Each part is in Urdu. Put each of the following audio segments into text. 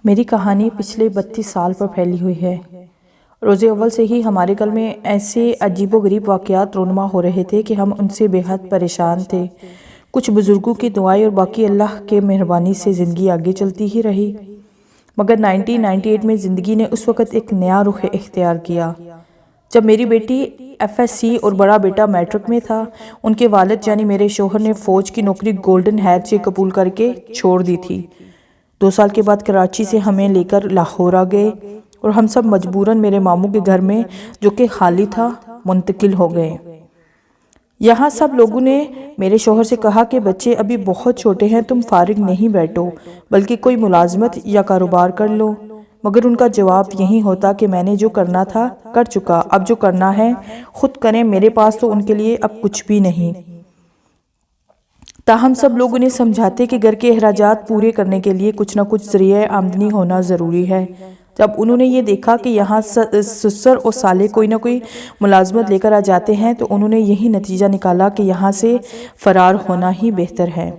میری کہانی پچھلے 32 سال پر پھیلی ہوئی ہے۔ روز اول سے ہی ہمارے گھر میں ایسے عجیب و غریب واقعات رونما ہو رہے تھے کہ ہم ان سے بے حد پریشان تھے۔ کچھ بزرگوں کی دعائیں اور باقی اللہ کے مہربانی سے زندگی آگے چلتی ہی رہی، مگر 1998 میں زندگی نے اس وقت ایک نیا رخ اختیار کیا جب میری بیٹی FSC اور بڑا بیٹا میٹرک میں تھا۔ ان کے والد یعنی میرے شوہر نے فوج کی نوکری گولڈن ہیڈ سے قبول کر کے چھوڑ دی تھی۔ 2 سال کے بعد کراچی سے ہمیں لے کر لاہور آ گئے اور ہم سب مجبوراً میرے ماموں کے گھر میں، جو کہ خالی تھا، منتقل ہو گئے۔ یہاں سب لوگوں نے میرے شوہر سے کہا کہ بچے ابھی بہت چھوٹے ہیں، تم فارغ نہیں بیٹھو بلکہ کوئی ملازمت یا کاروبار کر لو، مگر ان کا جواب یہی ہوتا کہ میں نے جو کرنا تھا کر چکا، اب جو کرنا ہے خود کریں، میرے پاس تو ان کے لیے اب کچھ بھی نہیں۔ تاہم سب لوگ انہیں سمجھاتے کہ گھر کے اخراجات پورے کرنے کے لیے کچھ نہ کچھ ذریعہ آمدنی ہونا ضروری ہے۔ جب انہوں نے یہ دیکھا کہ یہاں سسر اور سالے کوئی نہ کوئی ملازمت لے کر آ جاتے ہیں تو انہوں نے یہی نتیجہ نکالا کہ یہاں سے فرار ہونا ہی بہتر ہے۔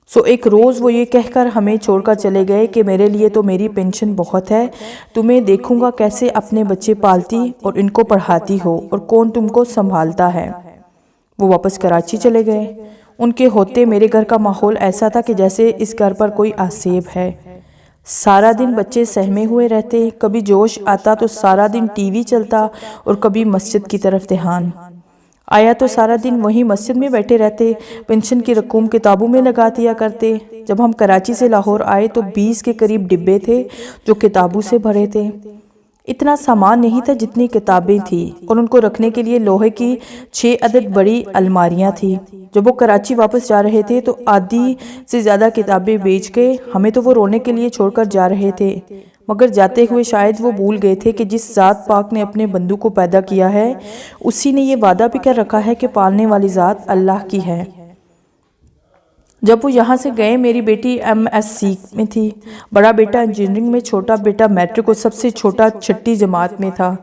ایک روز وہ یہ کہہ کر ہمیں چھوڑ کر چلے گئے کہ میرے لیے تو میری پینشن بہت ہے، تمہیں دیکھوں گا کیسے اپنے بچے پالتی اور ان کو پڑھاتی ہو اور کون تم کو سنبھالتا ہے۔ وہ واپس کراچی چلے گئے۔ ان کے ہوتے میرے گھر کا ماحول ایسا تھا کہ جیسے اس گھر پر کوئی آسیب ہے۔ سارا دن بچے سہمے ہوئے رہتے، کبھی جوش آتا تو سارا دن ٹی وی چلتا اور کبھی مسجد کی طرف دھیان آیا تو سارا دن وہیں مسجد میں بیٹھے رہتے، پینشن کی رقم کتابوں میں لگا دیا کرتے۔ جب ہم کراچی سے لاہور آئے تو 20 کے قریب ڈبے تھے جو کتابوں سے بھرے تھے۔ اتنا سامان نہیں تھا جتنی کتابیں تھیں، اور ان کو رکھنے کے لیے لوہے کی 6 عدد بڑی الماریاں تھیں۔ جب وہ کراچی واپس جا رہے تھے تو آدھی سے زیادہ کتابیں بیچ کے ہمیں تو وہ رونے کے لیے چھوڑ کر جا رہے تھے، مگر جاتے ہوئے شاید وہ بھول گئے تھے کہ جس ذات پاک نے اپنے بندوں کو پیدا کیا ہے، اسی نے یہ وعدہ بھی کر رکھا ہے کہ پالنے والی ذات اللہ کی ہے۔ جب وہ یہاں سے گئے میری بیٹی MSc میں تھی، بڑا بیٹا انجینئرنگ میں، چھوٹا بیٹا میٹرک اور سب سے چھوٹا 6ٹھی جماعت میں تھا۔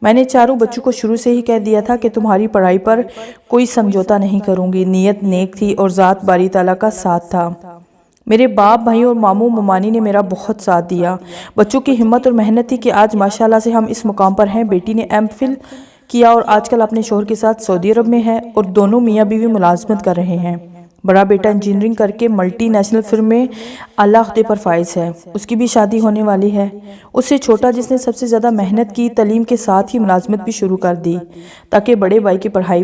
میں نے چاروں بچوں کو شروع سے ہی کہہ دیا تھا کہ تمہاری پڑھائی پر کوئی سمجھوتا نہیں کروں گی۔ نیت نیک تھی اور ذات باری تعالیٰ کا ساتھ تھا۔ میرے باپ، بھائی اور ماموں ممانی نے میرا بہت ساتھ دیا۔ بچوں کی ہمت اور محنت تھی کہ آج ماشاءاللہ سے ہم اس مقام پر ہیں۔ بیٹی نے MPhil کیا اور آج کل اپنے شوہر کے ساتھ سعودی عرب میں ہے اور دونوں میاں بیوی ملازمت کر رہے ہیں۔ بڑا بیٹا انجینئرنگ کر کے ملٹی نیشنل فرم میں اعلیٰ عہدے پر فائز ہے، اس کی بھی شادی ہونے والی ہے۔ اس سے چھوٹا، جس نے سب سے زیادہ محنت کی، تعلیم کے ساتھ ہی ملازمت بھی شروع کر دی تاکہ بڑے بھائی کی پڑھائی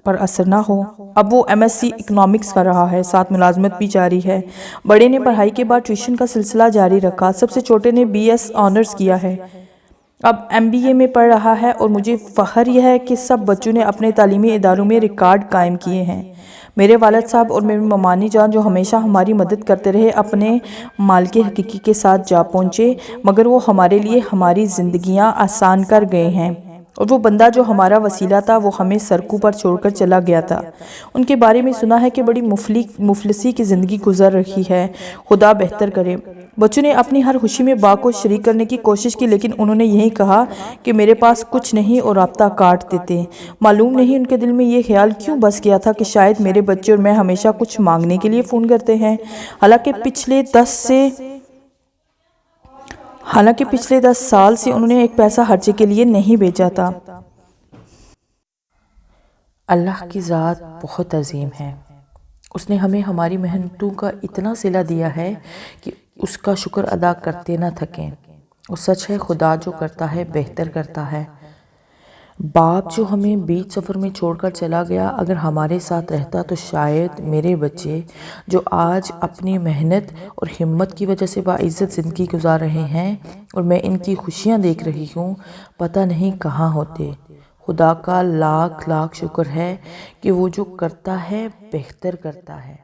پر اثر نہ ہو۔ اب وہ MSc اکنامکس کر رہا ہے، ساتھ ملازمت بھی جاری ہے۔ بڑے نے پڑھائی کے بعد ٹیوشن کا سلسلہ جاری رکھا۔ سب سے چھوٹے نے BS آنرز کیا ہے، اب MBA میں پڑھ رہا ہے، اور مجھے فخر یہ ہے کہ سب بچوں نے اپنے تعلیمی اداروں میں ریکارڈ قائم کیے ہیں۔ میرے والد صاحب اور میری ممانی جان جو ہمیشہ ہماری مدد کرتے رہے، اپنے مالک حقیقی کے ساتھ جا پہنچے، مگر وہ ہمارے لیے ہماری زندگیاں آسان کر گئے ہیں، اور وہ بندہ جو ہمارا وسیلہ تھا وہ ہمیں سڑکوں پر چھوڑ کر چلا گیا تھا۔ ان کے بارے میں سنا ہے کہ بڑی مفلسی کی زندگی گزر رہی ہے، خدا بہتر کرے۔ بچوں نے اپنی ہر خوشی میں باپ کو شریک کرنے کی کوشش کی، لیکن انہوں نے یہی کہا کہ میرے پاس کچھ نہیں اور رابطہ کاٹ دیتے۔ معلوم نہیں ان کے دل میں یہ خیال کیوں بس گیا تھا کہ شاید میرے بچے اور میں ہمیشہ کچھ مانگنے کے لیے فون کرتے ہیں، حالانکہ پچھلے 10 سال سے انہوں نے ایک پیسہ خرچے کے لیے نہیں بھیجا تھا۔ اللہ کی ذات بہت عظیم ہے، اس نے ہمیں ہماری محنتوں کا اتنا صلہ دیا ہے کہ اس کا شکر ادا کرتے نہ تھکیں، اور سچ ہے خدا جو کرتا ہے بہتر کرتا ہے۔ باپ جو ہمیں بیچ سفر میں چھوڑ کر چلا گیا، اگر ہمارے ساتھ رہتا تو شاید میرے بچے جو آج اپنی محنت اور ہمت کی وجہ سے باعزت زندگی گزار رہے ہیں اور میں ان کی خوشیاں دیکھ رہی ہوں، پتہ نہیں کہاں ہوتے۔ خدا کا لاکھ لاکھ شکر ہے کہ وہ جو کرتا ہے بہتر کرتا ہے۔